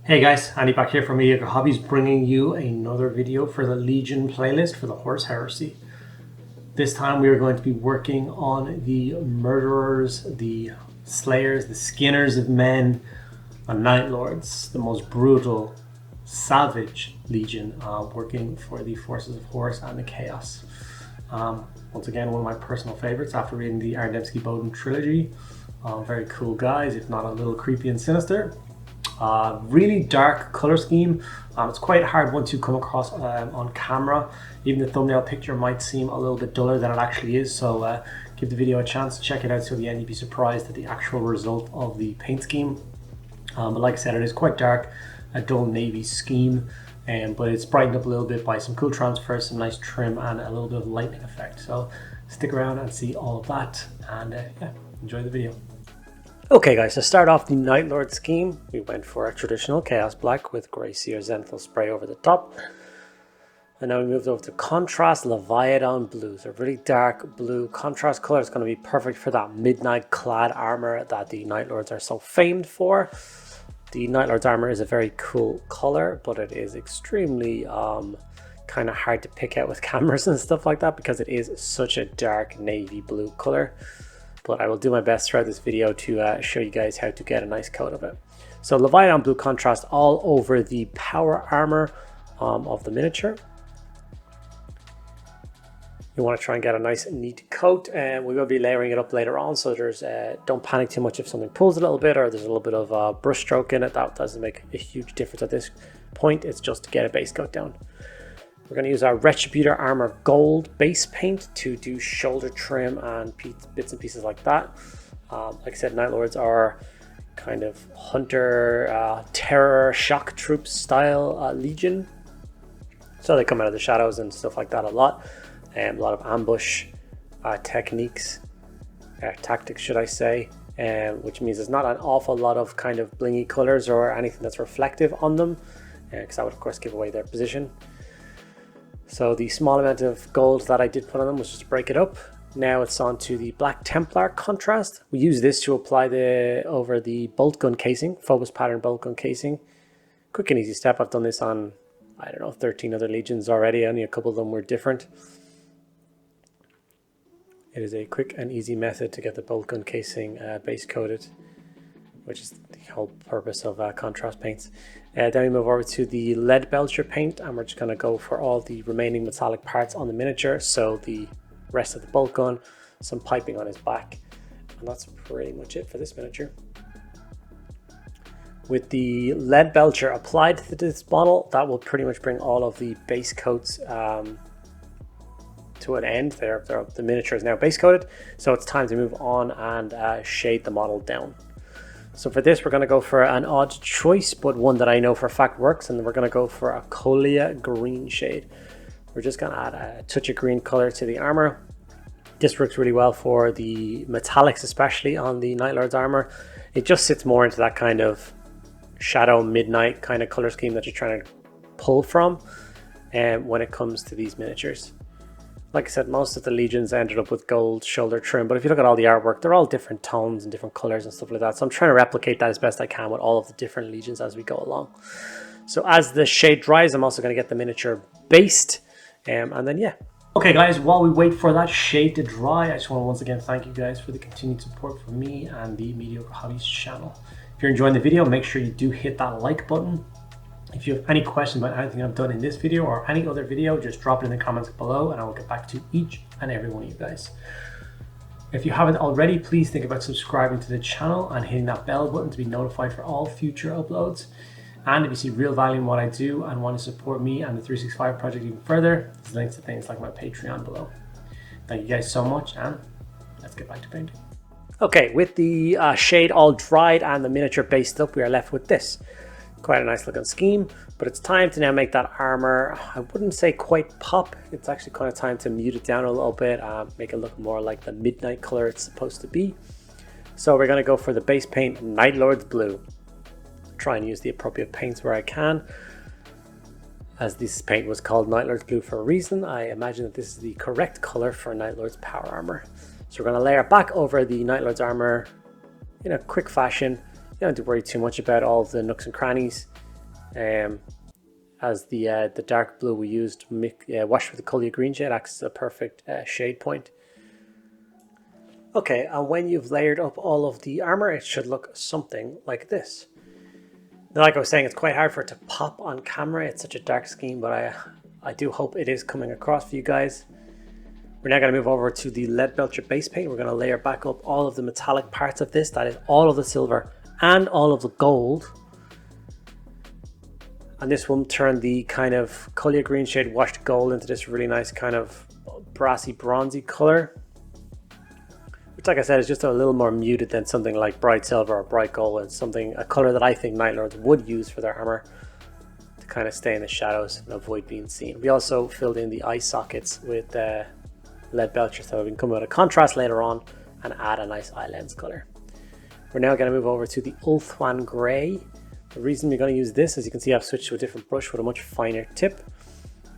Hey guys, Andy back here from Mediocre Hobbies, bringing you another video for the Legion playlist for the Horse Heresy. This time we are going to be working on the murderers, the slayers, the skinners of men, the Night Lords, the most brutal, savage Legion, working for the forces of Horus and the Chaos. Once again, one of my personal favorites after reading the Ardemski-Bowden trilogy. Very cool guys, if not a little creepy and sinister. Really dark color scheme. It's quite hard one to come across on camera. Even the thumbnail picture might seem a little bit duller than it actually is, so give the video a chance, check it out till the end. You'd be surprised at the actual result of the paint scheme. But like I said, it is quite dark, a dull navy scheme, but it's brightened up a little bit by some cool transfers, some nice trim, and a little bit of lightning effect. So stick around and see all of that, and yeah, enjoy the video. Okay guys, to start off the Night Lord scheme, we went for a traditional Chaos Black with grey Seer Zenithal spray over the top. And now we moved over to contrast Leviadon Blue. So really dark blue contrast color is going to be perfect for that midnight clad armor that the Night Lords are so famed for. The Night Lord's armor is a very cool color, but it is extremely kind of hard to pick out with cameras and stuff like that because it is such a dark navy blue color. But I will do my best throughout this video to show you guys how to get a nice coat of it. So Leviadon Blue contrast all over the power armor of the miniature. You want to try and get a nice neat coat, and we will be layering it up later on, so there's don't panic too much if something pulls a little bit or there's a little bit of brush stroke in it. That doesn't make a huge difference at this point. It's just to get a base coat down. We're going to use our Retributor Armour gold base paint to do shoulder trim and bits and pieces like that. Like I said, Night Lords are kind of hunter, terror, shock troops style Legion. So they come out of the shadows and stuff like that a lot. A lot of ambush techniques, tactics should I say, which means there's not an awful lot of kind of blingy colors or anything that's reflective on them, because that would of course give away their position. So the small amount of gold that I did put on them was just to break it up. Now it's on to the Black Templar contrast. We use this to apply over the bolt gun casing, Phobos pattern bolt gun casing. Quick and easy step. I've done this on, I don't know, 13 other legions already. Only a couple of them were different. It is a quick and easy method to get the bolt gun casing base coated, which is the whole purpose of contrast paints. Then we move over to the Leadbelcher paint, and we're just going to go for all the remaining metallic parts on the miniature. So the rest of the bolt gun, some piping on his back, and that's pretty much it for this miniature. With the Leadbelcher applied to this model, that will pretty much bring all of the base coats to an end. The miniature is now base coated, so it's time to move on and shade the model down. So for this, we're going to go for an odd choice, but one that I know for a fact works, and we're going to go for a Coelia Greenshade. We're just going to add a touch of green color to the armor. This works really well for the metallics, especially on the Night Lord's armor. It just sits more into that kind of shadow midnight kind of color scheme that you're trying to pull from when it comes to these miniatures. Like I said, most of the legions ended up with gold shoulder trim, but if you look at all the artwork, they're all different tones and different colors and stuff like that. So I'm trying to replicate that as best I can with all of the different legions as we go along. So as the shade dries, I'm also going to get the miniature based, and then yeah. Okay guys, while we wait for that shade to dry, I just want to once again thank you guys for the continued support for me and the Mediocre Hobbies channel. If you're enjoying the video, make sure you do hit that like button. If you have any questions about anything I've done in this video or any other video, just drop it in the comments below and I will get back to each and every one of you guys. If you haven't already, please think about subscribing to the channel and hitting that bell button to be notified for all future uploads. And if you see real value in what I do and want to support me and the 365 project even further, there's links to things like my Patreon below. Thank you guys so much, and let's get back to painting. Okay, with the shade all dried and the miniature based up, we are left with this. Quite a nice looking scheme, but it's time to now make that armor, I wouldn't say quite pop. It's actually kind of time to mute it down a little bit, make it look more like the midnight color it's supposed to be. So we're going to go for the base paint Night Lord's Blue. Try and use the appropriate paints where I can. As this paint was called Night Lord's Blue for a reason, I imagine that this is the correct color for Night Lord's power armor. So we're going to layer back over the Night Lord's armor in a quick fashion. You don't have to worry too much about all of the nooks and crannies. as the dark blue we used washed with the Coelia Greenshade acts as a perfect shade point. Okay, and when you've layered up all of the armor, it should look something like this. Now, like I was saying, it's quite hard for it to pop on camera. It's such a dark scheme, but I do hope it is coming across for you guys. We're now going to move over to the Leadbelcher base paint. We're going to layer back up all of the metallic parts of this. That is all of the silver and all of the gold. And this will turn the kind of Coelia Greenshade washed gold into this really nice kind of brassy, bronzy color. Which, like I said, is just a little more muted than something like bright silver or bright gold. It's a color that I think Night Lords would use for their armor to kind of stay in the shadows and avoid being seen. We also filled in the eye sockets with Leadbelcher so we can come out of contrast later on and add a nice eye lens color. We're now going to move over to the Ulthuan Grey. The reason we're going to use this, as you can see, I've switched to a different brush with a much finer tip,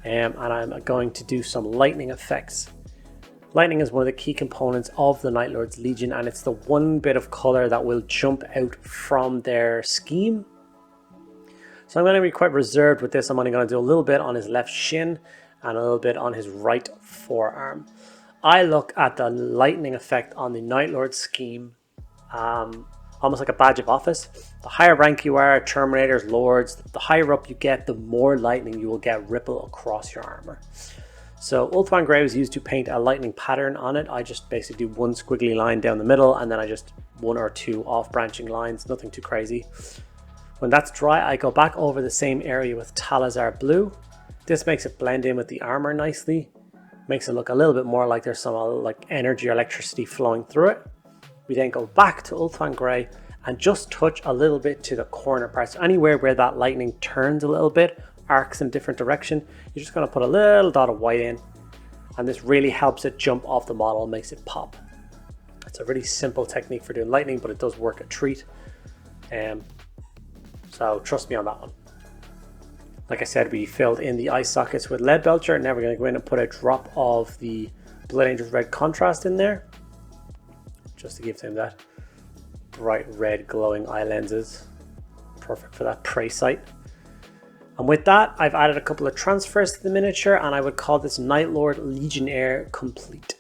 and I'm going to do some lightning effects. Lightning is one of the key components of the Night Lord's Legion, and it's the one bit of color that will jump out from their scheme. So I'm going to be quite reserved with this. I'm only going to do a little bit on his left shin and a little bit on his right forearm. I look at the lightning effect on the Night Lord's scheme almost like a badge of office. The higher rank you are, Terminators, Lords, the higher up you get, the more lightning you will get ripple across your armor. So Ulthuan Grey was used to paint a lightning pattern on it. I just basically do one squiggly line down the middle and then I just one or two off branching lines, nothing too crazy. When that's dry, I go back over the same area with Talassar Blue. This makes it blend in with the armor nicely. Makes it look a little bit more like there's some like energy or electricity flowing through it. We then go back to Ulthuan Grey and just touch a little bit to the corner parts. Anywhere where that lightning turns a little bit, arcs in a different direction, you're just going to put a little dot of white in, and this really helps it jump off the model and makes it pop. It's a really simple technique for doing lightning, but it does work a treat. So trust me on that one. Like I said, we filled in the eye sockets with Leadbelcher. Now we're going to go in and put a drop of the Blood Angels Red contrast in there, just to give them that bright red glowing eye lenses. Perfect for that prey sight. And with that, I've added a couple of transfers to the miniature, and I would call this Night Lord Legionnaire complete.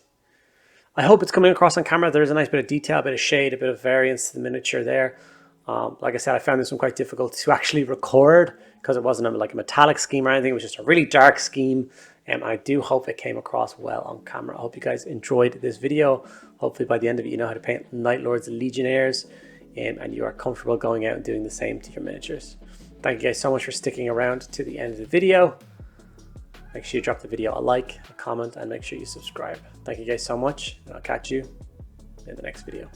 I hope it's coming across on camera. There's a nice bit of detail, a bit of shade, a bit of variance to the miniature there. Like I said, I found this one quite difficult to actually record because it wasn't like a metallic scheme or anything. It was just a really dark scheme. And I do hope it came across well on camera. I hope you guys enjoyed this video. Hopefully by the end of it, you know how to paint Night Lords Legionnaires, and you are comfortable going out and doing the same to your miniatures. Thank you guys so much for sticking around to the end of the video. Make sure you drop the video a like, a comment, and make sure you subscribe. Thank you guys so much, and I'll catch you in the next video.